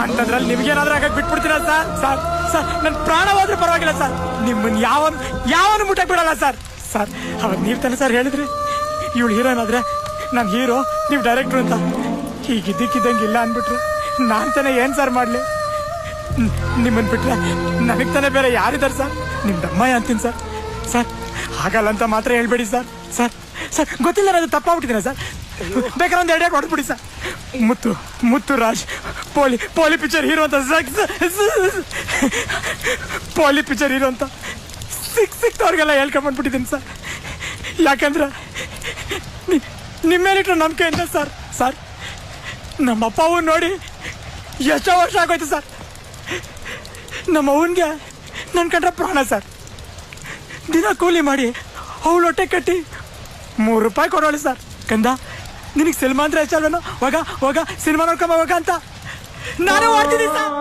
ಅಂತದ್ರಲ್ಲಿ ನಿಮ್ಗೇನಾದ್ರೂ ಆಗಕ್ಕೆ ಬಿಟ್ಬಿಡ್ತೀರಾ sir? Sir sir ನನ್ ಪ್ರಾಣ ಹೋದ್ರೆ ಪರವಾಗಿಲ್ಲ ಸರ್, ನಿಮ್ಮನ್ನ ಯಾವನು ಮುಟ್ಟಕ್ ಬಿಡಲ್ಲ ಸರ್. ಸರ್ ಅವತ್ತು ನೀವ್ ತಾನೆ ಸರ್ ಹೇಳಿದ್ರಿ ಇವಳು ಹೀರೋಯಿನ್ ಆದ್ರೆ ನಾನು ಹೀರೋ, ನೀವು ಡೈರೆಕ್ಟ್ರು ಅಂತ. ಈಗ ಇದ್ದಕ್ಕಿದ್ದಂಗೆ ಇಲ್ಲ ಅನ್ಬಿಟ್ರೆ ನಾನ್ ತಾನೆ ಏನ್ ಸರ್ ಮಾಡ್ಲಿ? ನಿಮ್ಮನ್ ಬಿಟ್ರೆ ನನಗ್ ತಾನೆ ಬೇರೆ ಯಾರಿದ್ದಾರೆ ಸರ್? ನಿಮ್ ದಮ್ಮಯ್ಯ ಅಂತೀನಿ ಸರ್. ಸರ್ ಹಾಗಲ್ಲ ಅಂತ ಮಾತ್ರ ಹೇಳ್ಬೇಡಿ ಸರ್. ಸರ್ ಸರ್ ಗೊತ್ತಿಲ್ಲ, ಅದು ತಪ್ಪಾಗ್ಬಿಟ್ಟಿದ್ದೀನ ಸರ್. ಬೇಕಾದ್ರೆ ಒಂದು ಎರಡೇ ಹೊಡೆದ್ಬಿಡಿ ಸರ್. ಮುತ್ತು ರಾಜ್ ಪೋಲಿ ಪಿಕ್ಚರ್ ಹೀರೋ ಅಂತ ಪೋಲಿ ಪಿಕ್ಚರ್ ಹೀರೋ ಅಂತ ಸಿಕ್ತವ್ರಿಗೆಲ್ಲ ಹೇಳ್ಕೊಂಡ್ಬಂದ್ಬಿಟ್ಟಿದ್ದೀನಿ ಸರ್. ಯಾಕಂದ್ರೆ ನಿಮ್ಮೇಲಿಟ್ರು ನಂಬಿಕೆಯಿಂದ ಸರ್. ಸರ್ ನಮ್ಮ ಅಪ್ಪ ಅವನ್ ನೋಡಿ ಎಷ್ಟೋ ವರ್ಷ ಆಗೋಯ್ತು ಸರ್. ನಮ್ಮ ಅವನ್ಗೆ ನನ್ನ ಕಂಡ್ರೆ ಪ್ರಾಣ ಸರ್. ದಿನ ಕೂಲಿ ಮಾಡಿ ಅವಳು ಹೊಟ್ಟೆ ಕಟ್ಟಿ ₹3 ಕೊಡೋಳು ಸರ್. ಕಂದ ನಿನಗೆ ಸಿನಿಮಾ ಅಂದ್ರೆ ಹೆಚ್ಚಲ್ವೇನೋ, ಹೋಗ ಸಿನಿಮಾ ನೋಡ್ಕೊಂಬ ಅಂತ ನಾನು ಮಾಡ್ತಿದ್ದೀನಿ ಸರ್.